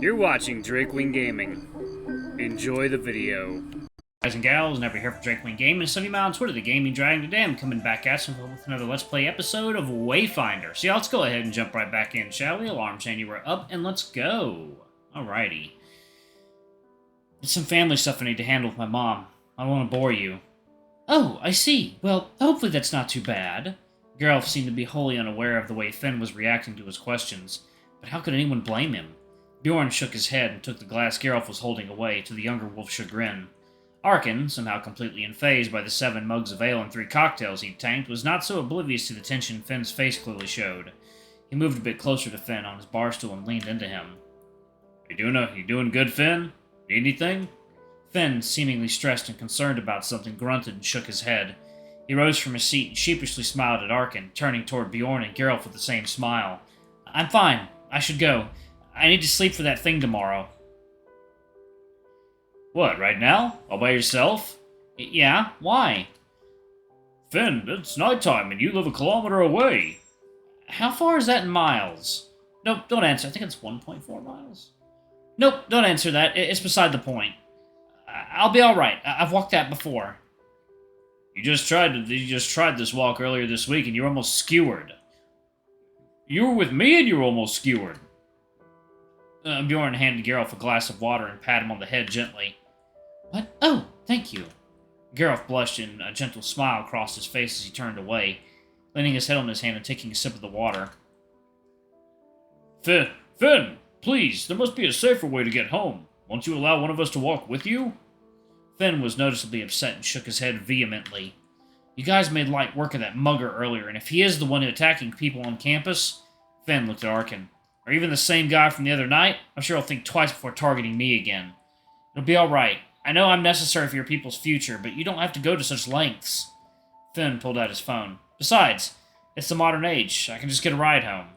You're watching Drakewing Gaming. Enjoy the video. Guys and gals, never here for Drakewing Gaming. Sunny Mile on Twitter, the Gaming Dragon. Today I'm coming back at you with another Let's Play episode of Wayfinder. So yeah, let's go ahead and jump right back in, shall we? Alarm chain, you were up, and let's go. Alrighty. There's some family stuff I need to handle with my mom. I don't want to bore you. Oh, I see. Well, hopefully that's not too bad. Geralt seemed to be wholly unaware of the way Fynn was reacting to his questions, but how could anyone blame him? Bjorn shook his head and took the glass Geralt was holding away, to the younger wolf's chagrin. Arkin, somehow completely unfazed by the 7 mugs of ale and 3 cocktails he'd tanked, was not so oblivious to the tension Finn's face clearly showed. He moved a bit closer to Fynn on his bar stool and leaned into him. You doing good, Fynn? Need anything? Fynn, seemingly stressed and concerned about something, grunted and shook his head. He rose from his seat and sheepishly smiled at Arkin, turning toward Bjorn and Geralt with the same smile. I'm fine. I should go. I need to sleep for that thing tomorrow. What, right now? All by yourself? Yeah, why? Fynn, it's nighttime and you live a kilometer away. How far is that in miles? Nope, don't answer. I think it's 1.4 miles. Nope, don't answer that. It's beside the point. I'll be alright. I've walked that before. You just tried this walk earlier this week and you were almost skewered. You were with me and you were almost skewered. Bjorn handed Geralt a glass of water and patted him on the head gently. What? Oh, thank you. Geralt blushed and a gentle smile crossed his face as he turned away, leaning his head on his hand and taking a sip of the water. Fynn, please, there must be a safer way to get home. Won't you allow one of us to walk with you? Fynn was noticeably upset and shook his head vehemently. You guys made light work of that mugger earlier, and if he is the one attacking people on campus... Fynn looked at Arkin. Or even the same guy from the other night, I'm sure he'll think twice before targeting me again. It'll be alright. I know I'm necessary for your people's future, but you don't have to go to such lengths. Fynn pulled out his phone. Besides, it's the modern age. I can just get a ride home.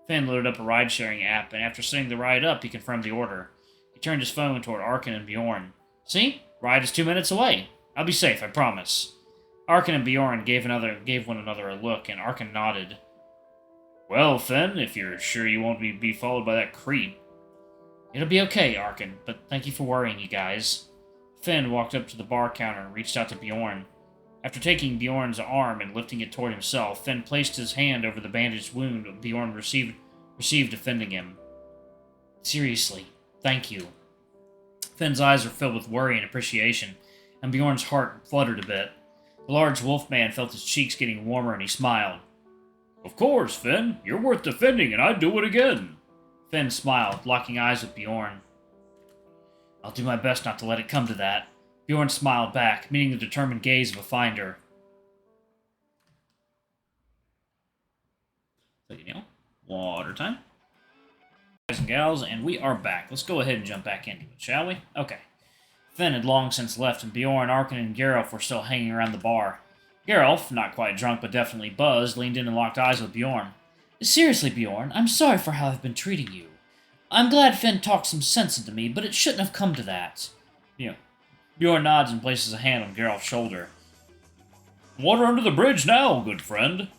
Fynn loaded up a ride-sharing app, and after setting the ride up, he confirmed the order. He turned his phone toward Arkin and Bjorn. See? Ride is 2 minutes away. I'll be safe, I promise. Arkin and Bjorn gave one another a look, and Arkin nodded. Well, Fynn, if you're sure you won't be followed by that creep. It'll be okay, Arkin, but thank you for worrying, you guys. Fynn walked up to the bar counter and reached out to Bjorn. After taking Bjorn's arm and lifting it toward himself, Fynn placed his hand over the bandaged wound Bjorn received defending him. Seriously, thank you. Finn's eyes were filled with worry and appreciation, and Bjorn's heart fluttered a bit. The large wolf man felt his cheeks getting warmer and he smiled. Of course, Fynn. You're worth defending, and I'd do it again. Fynn smiled, locking eyes with Bjorn. I'll do my best not to let it come to that. Bjorn smiled back, meeting the determined gaze of a finder. So, water time. Guys and gals, and we are back. Let's go ahead and jump back into it, shall we? Okay. Fynn had long since left, and Bjorn, Arkin, and Geralt were still hanging around the bar. Geralt, not quite drunk but definitely buzzed, leaned in and locked eyes with Bjorn. Seriously, Bjorn, I'm sorry for how I've been treating you. I'm glad Fynn talked some sense into me, but it shouldn't have come to that. Bjorn nods and places a hand on Geralt's shoulder. Water under the bridge now, good friend.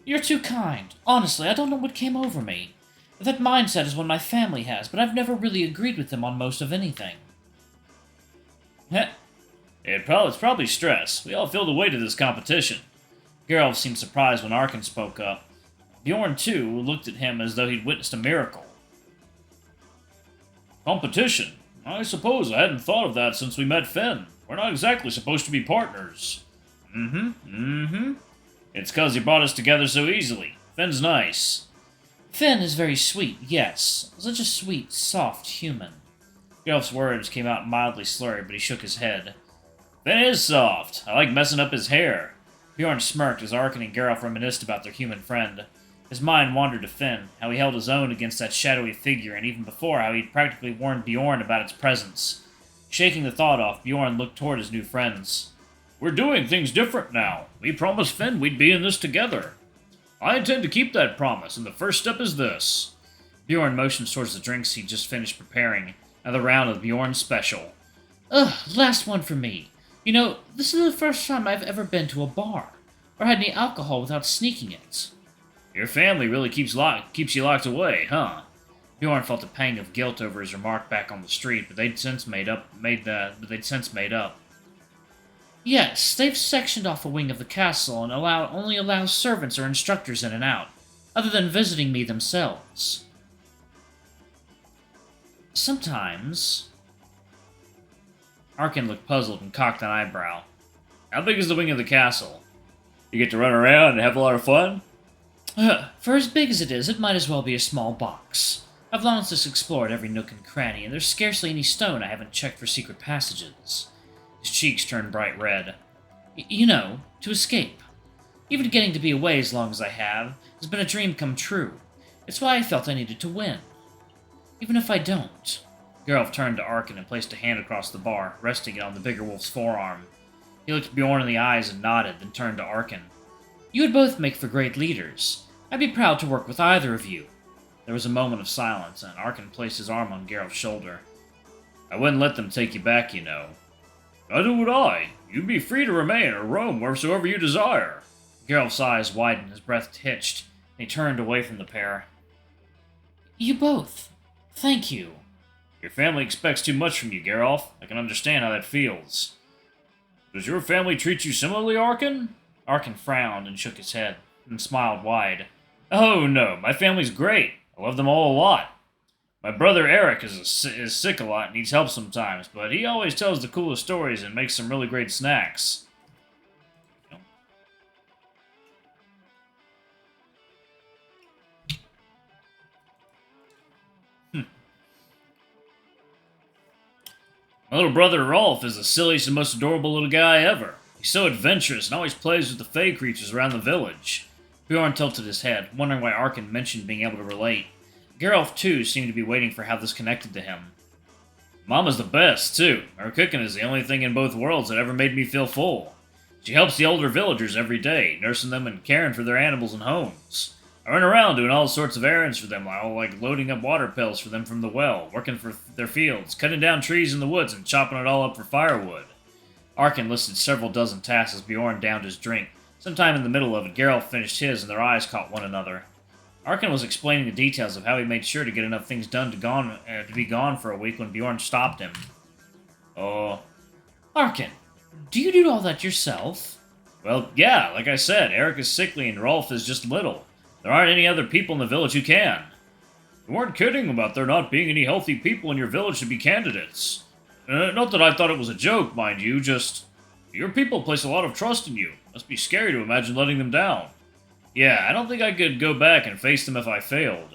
You're too kind. Honestly, I don't know what came over me. That mindset is one my family has, but I've never really agreed with them on most of anything. Heh. It's probably stress. We all feel the weight of this competition. Geralt seemed surprised when Arkin spoke up. Bjorn, too, looked at him as though he'd witnessed a miracle. Competition? I suppose I hadn't thought of that since we met Fynn. We're not exactly supposed to be partners. It's 'cause you brought us together so easily. Finn's nice. Fynn is very sweet, yes. Such a sweet, soft human. Geralt's words came out mildly slurred, but he shook his head. Fynn is soft. I like messing up his hair. Bjorn smirked as Arkin and Geralt reminisced about their human friend. His mind wandered to Fynn, how he held his own against that shadowy figure, and even before, how he'd practically warned Bjorn about its presence. Shaking the thought off, Bjorn looked toward his new friends. We're doing things different now. We promised Fynn we'd be in this together. I intend to keep that promise, and the first step is this. Bjorn motioned towards the drinks he'd just finished preparing, another round of Bjorn's special. Last one for me. This is the first time I've ever been to a bar, or had any alcohol without sneaking it. Your family really keeps you locked away, huh? Bjorn felt a pang of guilt over his remark back on the street, but they'd since made up. Yes, they've sectioned off a wing of the castle and only allow servants or instructors in and out, other than visiting me themselves. Sometimes... Arkin looked puzzled and cocked an eyebrow. How big is the wing of the castle? You get to run around and have a lot of fun? For as big as it is, it might as well be a small box. I've long since explored every nook and cranny, and there's scarcely any stone I haven't checked for secret passages. His cheeks turned bright red. You know, to escape. Even getting to be away as long as I have has been a dream come true. It's why I felt I needed to win. Even if I don't. Geralt turned to Arkin and placed a hand across the bar, resting it on the bigger wolf's forearm. He looked Bjorn in the eyes and nodded, then turned to Arkin. You would both make for great leaders. I'd be proud to work with either of you. There was a moment of silence, and Arkin placed his arm on Geralt's shoulder. I wouldn't let them take you back, you know. Neither would I. You'd be free to remain or roam wheresoever you desire. Geralt's eyes widened, his breath hitched, and he turned away from the pair. You both. Thank you. Your family expects too much from you, Geralt. I can understand how that feels. Does your family treat you similarly, Arkin? Arkin frowned and shook his head, and smiled wide. Oh, no, my family's great. I love them all a lot. My brother Eric is sick a lot and needs help sometimes, but he always tells the coolest stories and makes some really great snacks. My little brother Rolf is the silliest and most adorable little guy ever. He's so adventurous and always plays with the fey creatures around the village. Bjorn tilted his head, wondering why Arkin mentioned being able to relate. Geralt, too, seemed to be waiting for how this connected to him. Mama's the best, too. Her cooking is the only thing in both worlds that ever made me feel full. She helps the older villagers every day, nursing them and caring for their animals and homes. I run around doing all sorts of errands for them, like loading up water pails for them from the well, working for their fields, cutting down trees in the woods, and chopping it all up for firewood. Arkin listed several dozen tasks as Bjorn downed his drink. Sometime in the middle of it, Geralt finished his, and their eyes caught one another. Arkin was explaining the details of how he made sure to get enough things done to be gone for a week when Bjorn stopped him. Oh. Arkin, do you do all that yourself? Well, yeah, like I said, Eric is sickly and Rolf is just little. There aren't any other people in the village who can. You weren't kidding about there not being any healthy people in your village to be candidates. Not that I thought it was a joke, mind you, just... Your people place a lot of trust in you. Must be scary to imagine letting them down. Yeah, I don't think I could go back and face them if I failed.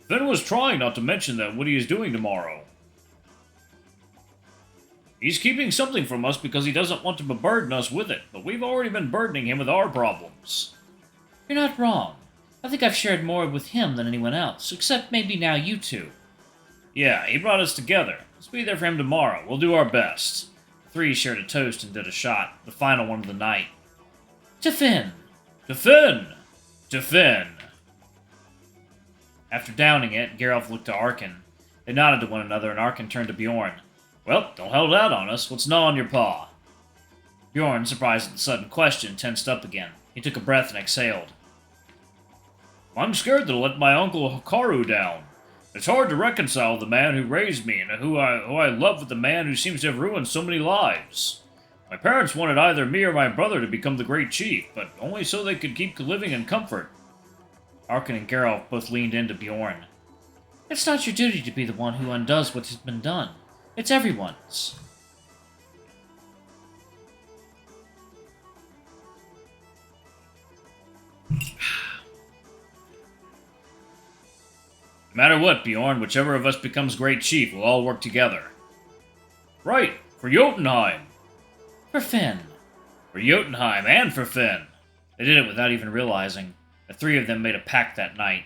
Fynn was trying not to mention that what he is doing tomorrow. He's keeping something from us because he doesn't want to burden us with it, but we've already been burdening him with our problems. You're not wrong. I think I've shared more with him than anyone else, except maybe now you two. Yeah, he brought us together. Let's be there for him tomorrow. We'll do our best. The three shared a toast and did a shot, the final one of the night. To Fynn! To Fynn! To Fynn! After downing it, Geralt looked to Arkin. They nodded to one another, and Arkin turned to Bjorn. Well, don't hold out on us. What's gnawing your paw? Bjorn, surprised at the sudden question, tensed up again. He took a breath and exhaled. I'm scared to let my uncle Hikaru down. It's hard to reconcile the man who raised me and who I love with the man who seems to have ruined so many lives. My parents wanted either me or my brother to become the great chief, but only so they could keep living in comfort. Arkin and Geralt both leaned into Bjorn. It's not your duty to be the one who undoes what has been done. It's everyone's. No matter what, Bjorn, whichever of us becomes great chief, we'll all work together. Right, for Jotunheim. For Fynn. For Jotunheim and for Fynn. They did it without even realizing. The three of them made a pact that night.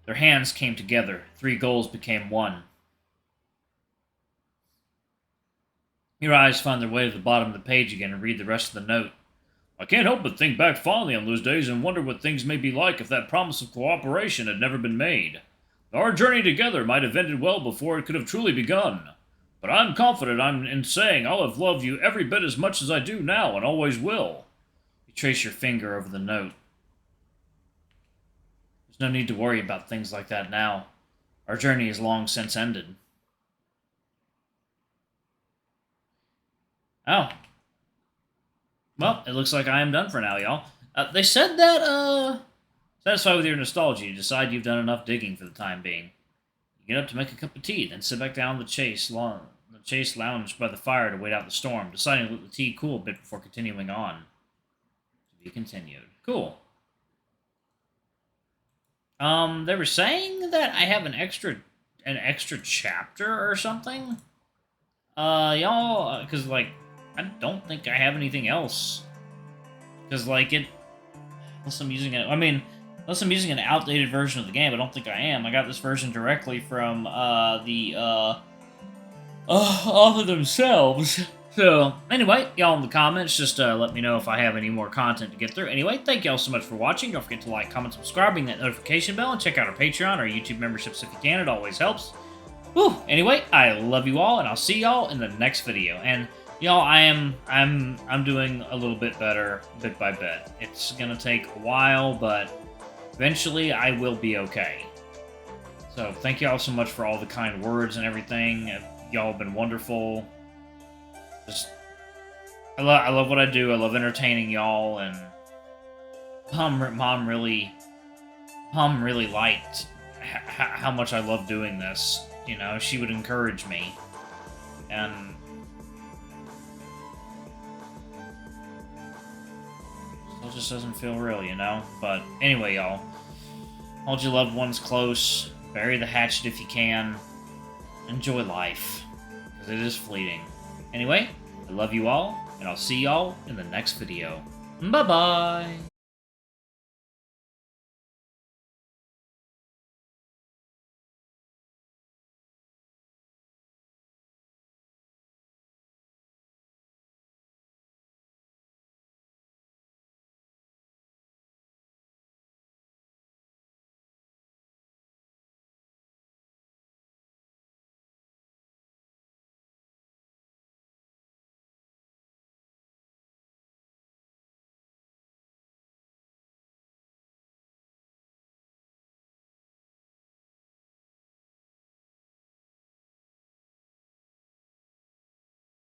Their hands came together. 3 goals became 1. Your eyes found their way to the bottom of the page again and read the rest of the note. I can't help but think back fondly on those days and wonder what things may be like if that promise of cooperation had never been made. Our journey together might have ended well before it could have truly begun. But I'm confident in saying I'll have loved you every bit as much as I do now and always will. You trace your finger over the note. There's no need to worry about things like that now. Our journey is long since ended. Oh. Well, it looks like I am done for now, y'all. They said that, satisfied with your nostalgia, you decide you've done enough digging for the time being. You get up to make a cup of tea, then sit back down on the chase lounge by the fire to wait out the storm, deciding to let the tea cool a bit before continuing on. To be continued. Cool. They were saying that I have an extra chapter or something. Y'all, because, like, I don't think I have anything else. Because, like, unless I'm using an outdated version of the game, I don't think I am. I got this version directly from, the author themselves. So, anyway, y'all in the comments, just let me know if I have any more content to get through. Anyway, thank y'all so much for watching. Don't forget to like, comment, subscribe, ring that notification bell, and check out our Patreon or YouTube memberships if you can. It always helps. Whew. Anyway, I love you all, and I'll see y'all in the next video. And y'all, I'm doing a little bit better, bit by bit. It's gonna take a while, but eventually I will be okay. So, thank y'all so much for all the kind words and everything. Y'all have been wonderful. I love what I do. I love entertaining y'all, and Mom really liked how much I love doing this. You know, she would encourage me, and still just doesn't feel real, you know? But anyway, y'all, hold your loved ones close, bury the hatchet if you can, enjoy life, because it is fleeting. Anyway, I love you all, and I'll see y'all in the next video. Bye-bye!